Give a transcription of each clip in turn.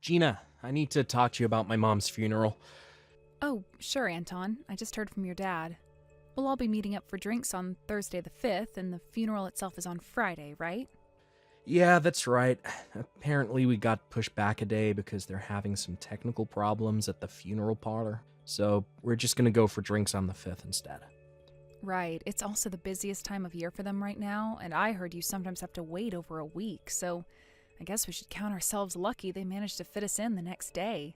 Gina, I need to talk to you about my mom's funeral. Oh, sure, Anton. I just heard from your dad. We'll all be meeting up for drinks on Thursday the 5th, and the funeral itself is on Friday, right? Yeah, that's right. Apparently we got pushed back a day because they're having some technical problems at the funeral parlor. So we're just gonna go for drinks on the 5th instead. Right. It's also the busiest time of year for them right now, and I heard you sometimes have to wait over a week, so I guess we should count ourselves lucky they managed to fit us in the next day.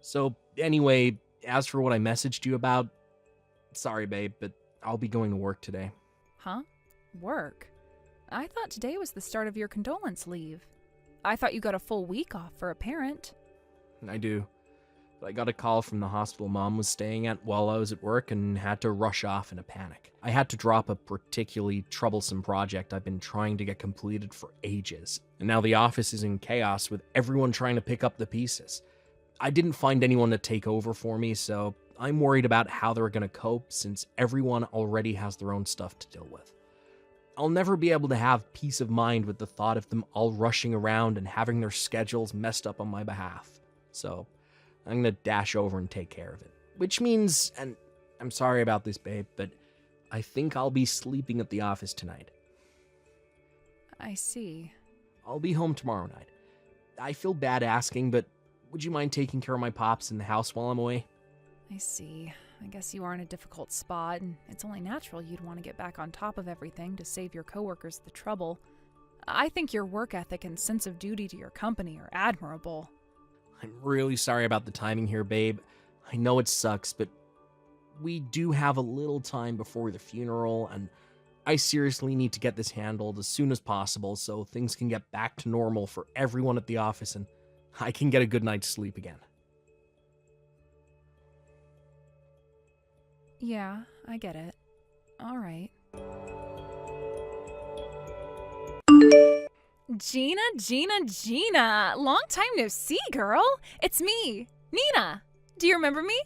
So anyway, as for what I messaged you about, sorry babe, but I'll be going to work today. Huh? Work? I thought today was the start of your condolence leave. I thought you got a full week off for a parent. I do. But I got a call from the hospital mom was staying at while I was at work and had to rush off in a panic. I had to drop a particularly troublesome project I've been trying to get completed for ages. And now the office is in chaos with everyone trying to pick up the pieces. I didn't find anyone to take over for me, so I'm worried about how they're going to cope since everyone already has their own stuff to deal with. I'll never be able to have peace of mind with the thought of them all rushing around and having their schedules messed up on my behalf. So I'm gonna dash over and take care of it. Which means, and I'm sorry about this, babe, but I think I'll be sleeping at the office tonight. I see. I'll be home tomorrow night. I feel bad asking, but would you mind taking care of my pops in the house while I'm away? I see. I guess you are in a difficult spot, and it's only natural you'd want to get back on top of everything to save your coworkers the trouble. I think your work ethic and sense of duty to your company are admirable. I'm really sorry about the timing here, babe. I know it sucks, but we do have a little time before the funeral, and I seriously need to get this handled as soon as possible so things can get back to normal for everyone at the office and I can get a good night's sleep again. Yeah, I get it. All right. Gina! Long time no see, girl. It's me, Nina. Do you remember me?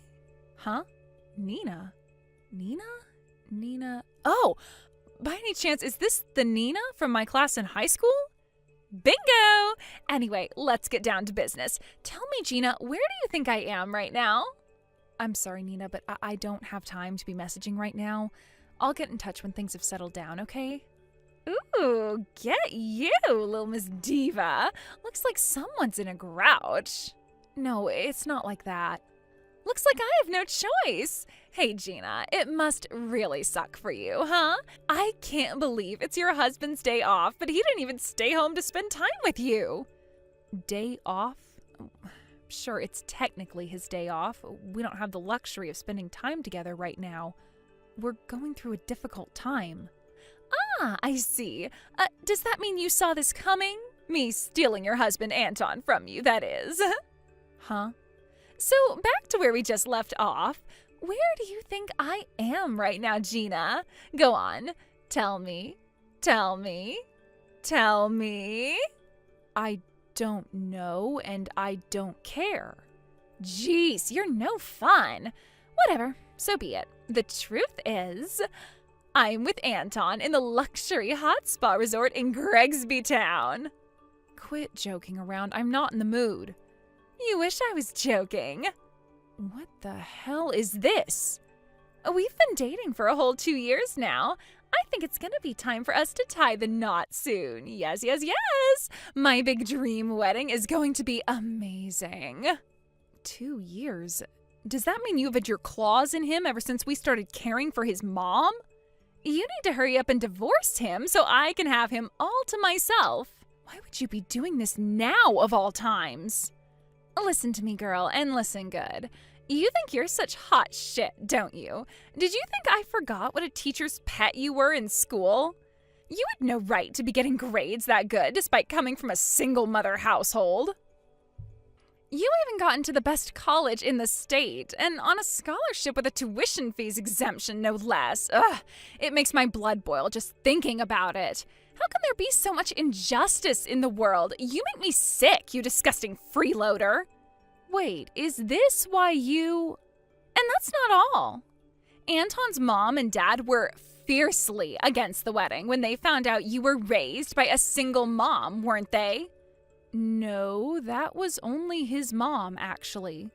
Huh? Nina? Oh, by any chance, is this the Nina from my class in high school? Bingo! Anyway, let's get down to business. Tell me, Gina, where do you think I am right now? I'm sorry, Nina, but I don't have time to be messaging right now. I'll get in touch when things have settled down, okay? Ooh, get you, little Miss Diva. Looks like someone's in a grouch. No, it's not like that. Looks like I have no choice. Hey, Gina, it must really suck for you, huh? I can't believe it's your husband's day off, but he didn't even stay home to spend time with you. Day off? Sure, it's technically his day off. We don't have the luxury of spending time together right now. We're going through a difficult time. Ah, I see. Does that mean you saw this coming? Me stealing your husband, Anton, from you, that is. Huh? So, back to where we just left off. Where do you think I am right now, Gina? Go on. Tell me. I don't know, and I don't care. Jeez, you're no fun. Whatever, so be it. The truth is, I'm with Anton in the luxury hot spa resort in Gregsby Town. Quit joking around. I'm not in the mood. You wish I was joking. What the hell is this? We've been dating for a whole 2 years now. I think it's gonna be time for us to tie the knot soon. Yes. My big dream wedding is going to be amazing. 2 years? Does that mean you've had your claws in him ever since we started caring for his mom? You need to hurry up and divorce him so I can have him all to myself. Why would you be doing this now of all times? Listen to me, girl, and listen good. You think you're such hot shit, don't you? Did you think I forgot what a teacher's pet you were in school? You had no right to be getting grades that good despite coming from a single mother household. You even got into the best college in the state, and on a scholarship with a tuition fees exemption, no less. Ugh, it makes my blood boil just thinking about it. How can there be so much injustice in the world? You make me sick, you disgusting freeloader. Wait, is this why you... And that's not all. Anton's mom and dad were fiercely against the wedding when they found out you were raised by a single mom, weren't they? No, that was only his mom, actually.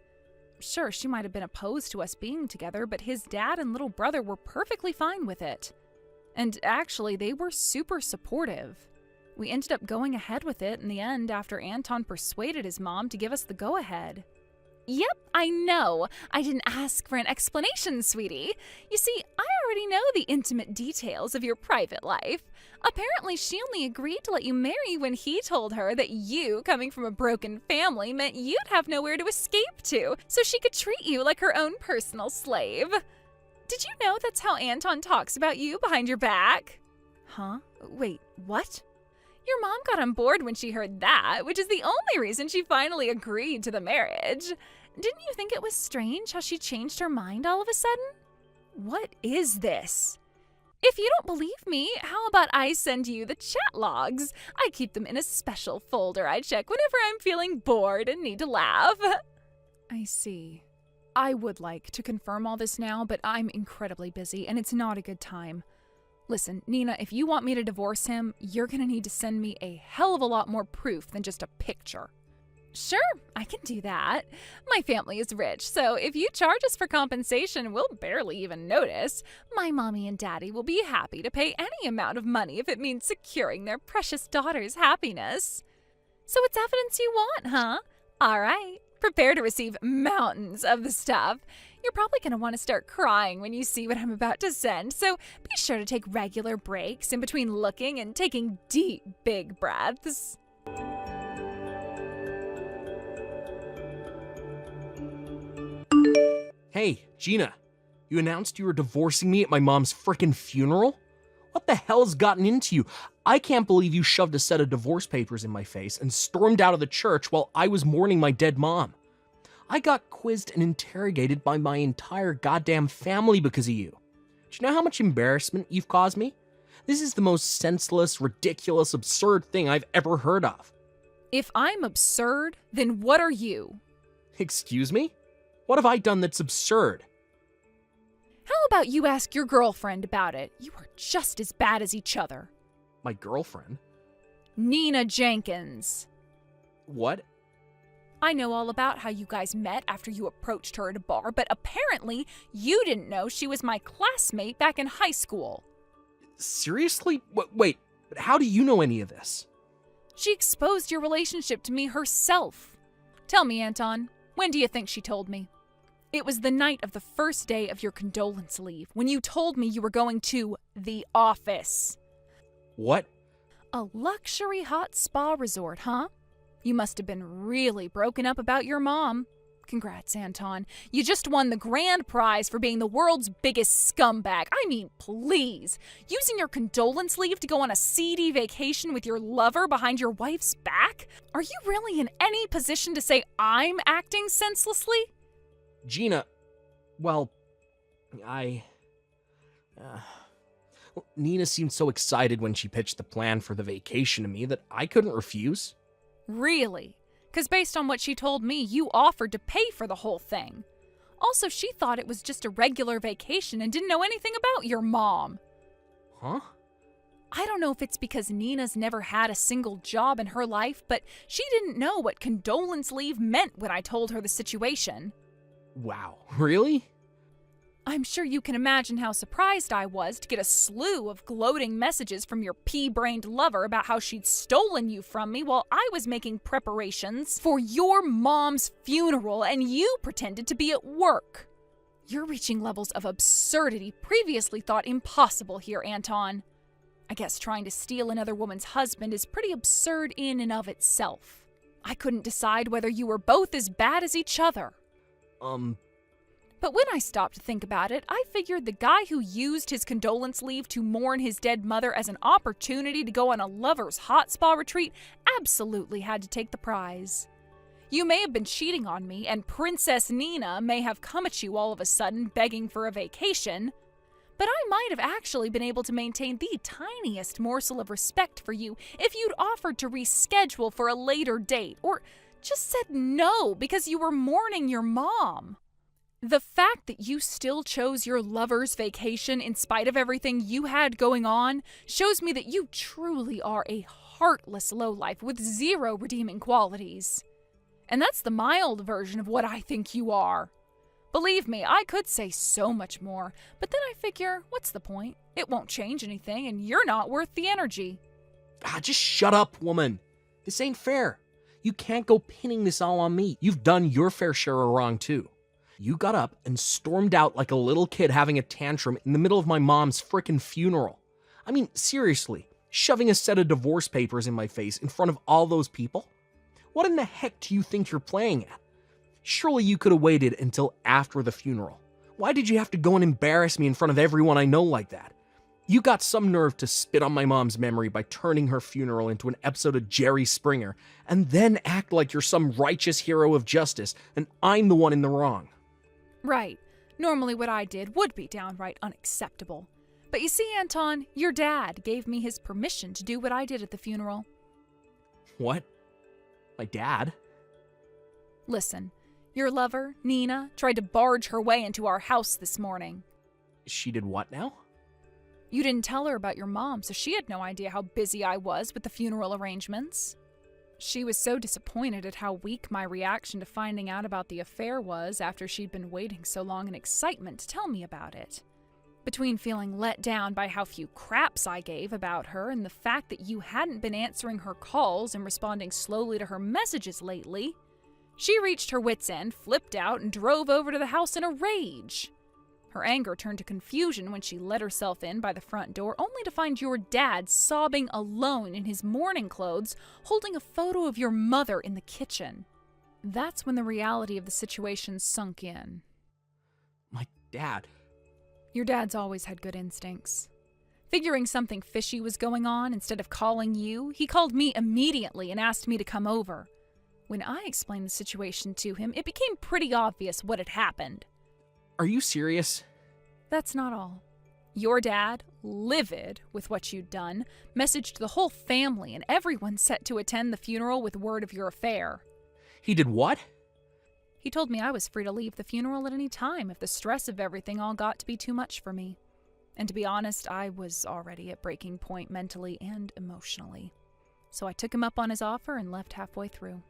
Sure, she might have been opposed to us being together, but his dad and little brother were perfectly fine with it. And actually, they were super supportive. We ended up going ahead with it in the end after Anton persuaded his mom to give us the go-ahead. Yep, I know. I didn't ask for an explanation, sweetie. You see, I already know the intimate details of your private life. Apparently, she only agreed to let you marry when he told her that you, coming from a broken family, meant you'd have nowhere to escape to, so she could treat you like her own personal slave. Did you know that's how Anton talks about you behind your back? Huh? Wait, what? Your mom got on board when she heard that, which is the only reason she finally agreed to the marriage. Didn't you think it was strange how she changed her mind all of a sudden? What is this? If you don't believe me, how about I send you the chat logs? I keep them in a special folder I check whenever I'm feeling bored and need to laugh. I see. I would like to confirm all this now, but I'm incredibly busy and it's not a good time. Listen, Nina, if you want me to divorce him, you're gonna need to send me a hell of a lot more proof than just a picture. Sure, I can do that. My family is rich, so if you charge us for compensation, we'll barely even notice. My mommy and daddy will be happy to pay any amount of money if it means securing their precious daughter's happiness. So it's evidence you want, huh? All right, prepare to receive mountains of the stuff. You're probably going to want to start crying when you see what I'm about to send, so be sure to take regular breaks in between looking and taking deep, big breaths. Hey, Gina, you announced you were divorcing me at my mom's frickin' funeral? What the hell's gotten into you? I can't believe you shoved a set of divorce papers in my face and stormed out of the church while I was mourning my dead mom. I got quizzed and interrogated by my entire goddamn family because of you. Do you know how much embarrassment you've caused me? This is the most senseless, ridiculous, absurd thing I've ever heard of. If I'm absurd, then what are you? Excuse me? What have I done that's absurd? How about you ask your girlfriend about it? You are just as bad as each other. My girlfriend? Nina Jenkins. What? I know all about how you guys met after you approached her at a bar, but apparently you didn't know she was my classmate back in high school. Seriously? Wait, but how do you know any of this? She exposed your relationship to me herself. Tell me, Anton, when do you think she told me? It was the night of the first day of your condolence leave, when you told me you were going to the office. What? A luxury hot spa resort, huh? You must have been really broken up about your mom. Congrats, Anton. You just won the grand prize for being the world's biggest scumbag. I mean, please. Using your condolence leave to go on a seedy vacation with your lover behind your wife's back? Are you really in any position to say I'm acting senselessly? Gina, well, Nina seemed so excited when she pitched the plan for the vacation to me that I couldn't refuse. Really? Because based on what she told me, you offered to pay for the whole thing. Also, she thought it was just a regular vacation and didn't know anything about your mom. Huh? I don't know if it's because Nina's never had a single job in her life, but she didn't know what condolence leave meant when I told her the situation. Wow, really? I'm sure you can imagine how surprised I was to get a slew of gloating messages from your pea-brained lover about how she'd stolen you from me while I was making preparations for your mom's funeral and you pretended to be at work. You're reaching levels of absurdity previously thought impossible here, Anton. I guess trying to steal another woman's husband is pretty absurd in and of itself. I couldn't decide whether you were both as bad as each other. But when I stopped to think about it, I figured the guy who used his condolence leave to mourn his dead mother as an opportunity to go on a lover's hot spa retreat absolutely had to take the prize. You may have been cheating on me, and Princess Nina may have come at you all of a sudden begging for a vacation, but I might have actually been able to maintain the tiniest morsel of respect for you if you'd offered to reschedule for a later date, or just said no because you were mourning your mom. The fact that you still chose your lover's vacation in spite of everything you had going on shows me that you truly are a heartless lowlife with zero redeeming qualities. And that's the mild version of what I think you are. Believe me, I could say so much more, but then I figure, what's the point? It won't change anything, and you're not worth the energy. Just shut up, woman. This ain't fair. You can't go pinning this all on me. You've done your fair share of wrong, too. You got up and stormed out like a little kid having a tantrum in the middle of my mom's frickin' funeral. I mean, seriously, shoving a set of divorce papers in my face in front of all those people? What in the heck do you think you're playing at? Surely you could have waited until after the funeral. Why did you have to go and embarrass me in front of everyone I know like that? You got some nerve to spit on my mom's memory by turning her funeral into an episode of Jerry Springer, and then act like you're some righteous hero of justice, and I'm the one in the wrong. Right. Normally what I did would be downright unacceptable. But you see, Anton, your dad gave me his permission to do what I did at the funeral. What? My dad? Listen, your lover, Nina, tried to barge her way into our house this morning. She did what now? You didn't tell her about your mom, so she had no idea how busy I was with the funeral arrangements. She was so disappointed at how weak my reaction to finding out about the affair was after she'd been waiting so long in excitement to tell me about it. Between feeling let down by how few craps I gave about her and the fact that you hadn't been answering her calls and responding slowly to her messages lately, she reached her wits' end, flipped out, and drove over to the house in a rage. Her anger turned to confusion when she let herself in by the front door, only to find your dad sobbing alone in his mourning clothes, holding a photo of your mother in the kitchen. That's when the reality of the situation sunk in. My dad? Your dad's always had good instincts. Figuring something fishy was going on, instead of calling you, he called me immediately and asked me to come over. When I explained the situation to him, it became pretty obvious what had happened. Are you serious? That's not all. Your dad, livid with what you'd done, messaged the whole family and everyone set to attend the funeral with word of your affair. He did what? He told me I was free to leave the funeral at any time if the stress of everything all got to be too much for me. And to be honest, I was already at breaking point mentally and emotionally. So I took him up on his offer and left halfway through.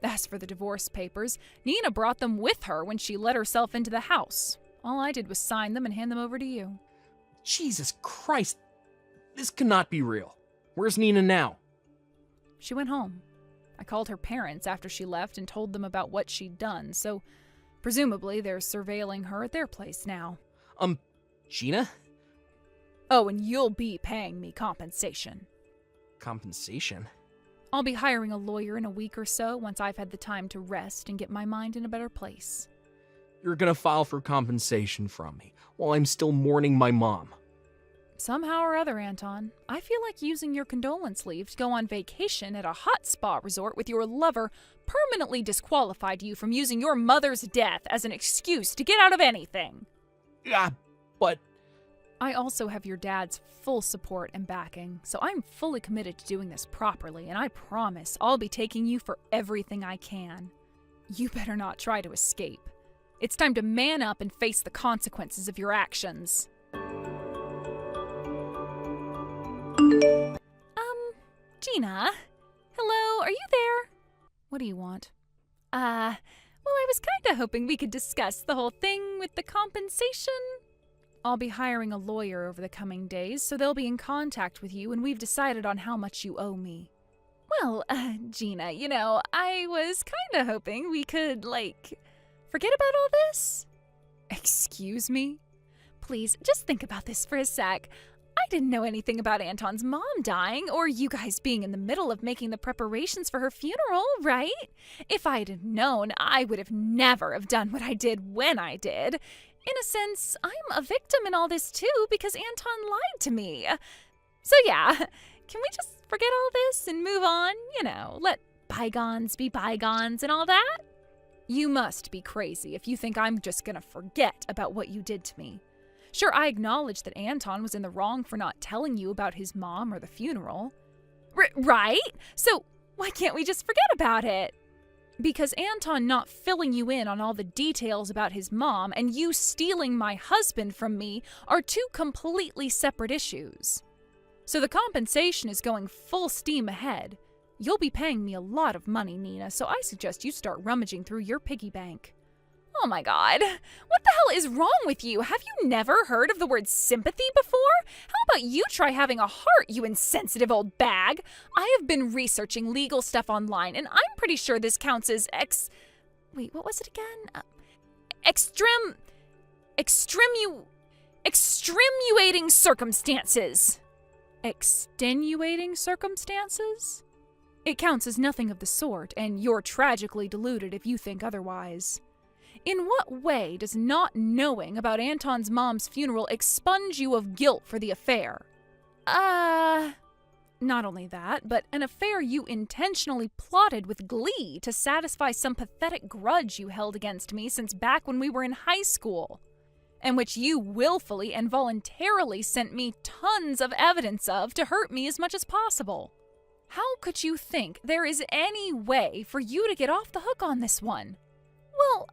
As for the divorce papers, Nina brought them with her when she let herself into the house. All I did was sign them and hand them over to you. Jesus Christ, this cannot be real. Where's Nina now? She went home. I called her parents after she left and told them about what she'd done, so presumably they're surveilling her at their place now. Gina? Oh, and you'll be paying me compensation. Compensation? I'll be hiring a lawyer in a week or so once I've had the time to rest and get my mind in a better place. You're gonna file for compensation from me while I'm still mourning my mom. Somehow or other, Anton, I feel like using your condolence leave to go on vacation at a hot spa resort with your lover permanently disqualified you from using your mother's death as an excuse to get out of anything. Yeah, but... I also have your dad's full support and backing, so I'm fully committed to doing this properly, and I promise I'll be taking you for everything I can. You better not try to escape. It's time to man up and face the consequences of your actions. Gina? Hello, are you there? What do you want? Well, I was kinda hoping we could discuss the whole thing with the compensation. I'll be hiring a lawyer over the coming days, so they'll be in contact with you when we've decided on how much you owe me. Well, Gina, I was kinda hoping we could, forget about all this? Excuse me? Please, just think about this for a sec. I didn't know anything about Anton's mom dying, or you guys being in the middle of making the preparations for her funeral, right? If I had known, I would have never have done what I did when I did. In a sense, I'm a victim in all this too, because Anton lied to me. So yeah, can we just forget all this and move on? Let bygones be bygones and all that? You must be crazy if you think I'm just gonna forget about what you did to me. Sure, I acknowledge that Anton was in the wrong for not telling you about his mom or the funeral. Right? So why can't we just forget about it? Because Anton not filling you in on all the details about his mom and you stealing my husband from me are two completely separate issues. So the compensation is going full steam ahead. You'll be paying me a lot of money, Nina, so I suggest you start rummaging through your piggy bank. Oh my god, what the hell is wrong with you? Have you never heard of the word sympathy before? How about you try having a heart, you insensitive old bag? I have been researching legal stuff online, and I'm pretty sure this counts as Wait, what was it again? Extenuating circumstances. Extenuating circumstances? It counts as nothing of the sort, and you're tragically deluded if you think otherwise. In what way does not knowing about Anton's mom's funeral expunge you of guilt for the affair? Not only that, but an affair you intentionally plotted with glee to satisfy some pathetic grudge you held against me since back when we were in high school, and which you willfully and voluntarily sent me tons of evidence of to hurt me as much as possible. How could you think there is any way for you to get off the hook on this one? Well,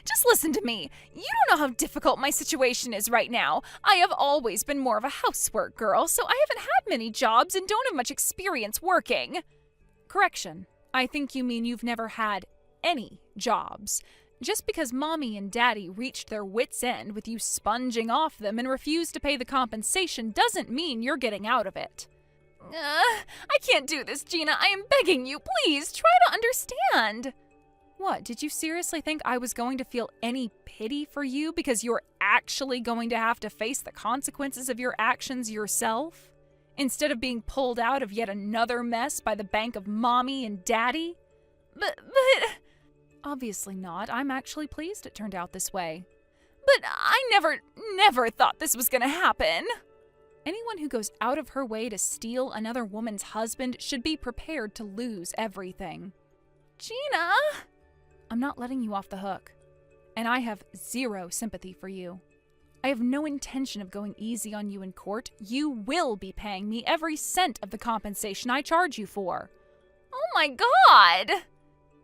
just listen to me. You don't know how difficult my situation is right now. I have always been more of a housework girl, so I haven't had many jobs and don't have much experience working. Correction. I think you mean you've never had any jobs. Just because Mommy and Daddy reached their wits' end with you sponging off them and refused to pay the compensation doesn't mean you're getting out of it. I can't do this, Gina. I am begging you. Please, try to understand. What, did you seriously think I was going to feel any pity for you because you're actually going to have to face the consequences of your actions yourself, instead of being pulled out of yet another mess by the bank of Mommy and Daddy? But... Obviously not. I'm actually pleased it turned out this way. But I never thought this was gonna happen. Anyone who goes out of her way to steal another woman's husband should be prepared to lose everything. Gina! I'm not letting you off the hook, and I have zero sympathy for you. I have no intention of going easy on you in court. You will be paying me every cent of the compensation I charge you for. Oh my god!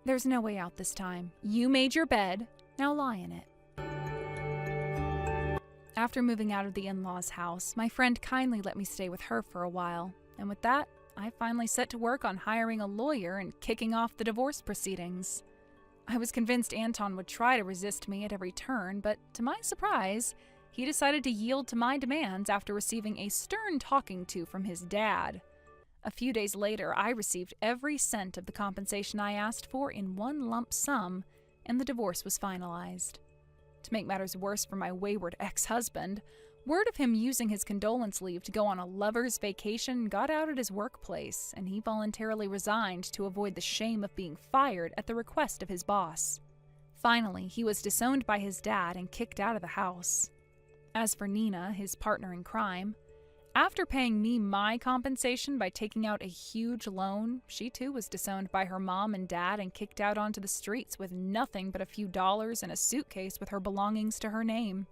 There's no way out this time. You made your bed, now lie in it. After moving out of the in-laws' house, my friend kindly let me stay with her for a while, and with that, I finally set to work on hiring a lawyer and kicking off the divorce proceedings. I was convinced Anton would try to resist me at every turn, but to my surprise, he decided to yield to my demands after receiving a stern talking to from his dad. A few days later, I received every cent of the compensation I asked for in one lump sum, and the divorce was finalized. To make matters worse for my wayward ex-husband, word of him using his condolence leave to go on a lover's vacation got out at his workplace, and he voluntarily resigned to avoid the shame of being fired at the request of his boss. Finally, he was disowned by his dad and kicked out of the house. As for Nina, his partner in crime, after paying me my compensation by taking out a huge loan, she too was disowned by her mom and dad and kicked out onto the streets with nothing but a few dollars and a suitcase with her belongings to her name.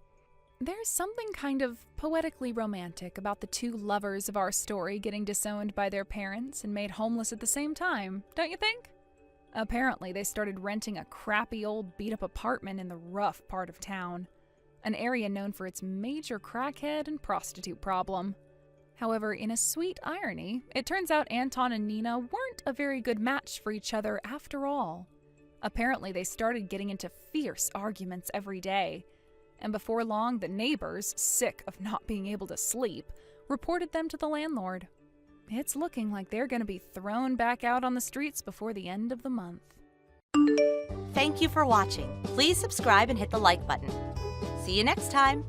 There's something kind of poetically romantic about the two lovers of our story getting disowned by their parents and made homeless at the same time, don't you think? Apparently, they started renting a crappy old beat-up apartment in the rough part of town, an area known for its major crackhead and prostitute problem. However, in a sweet irony, it turns out Anton and Nina weren't a very good match for each other after all. Apparently, they started getting into fierce arguments every day, and before long, the neighbors, sick of not being able to sleep, reported them to the landlord. It's looking like they're going to be thrown back out on the streets before the end of the month. Thank you for watching. Please subscribe and hit the like button. See you next time.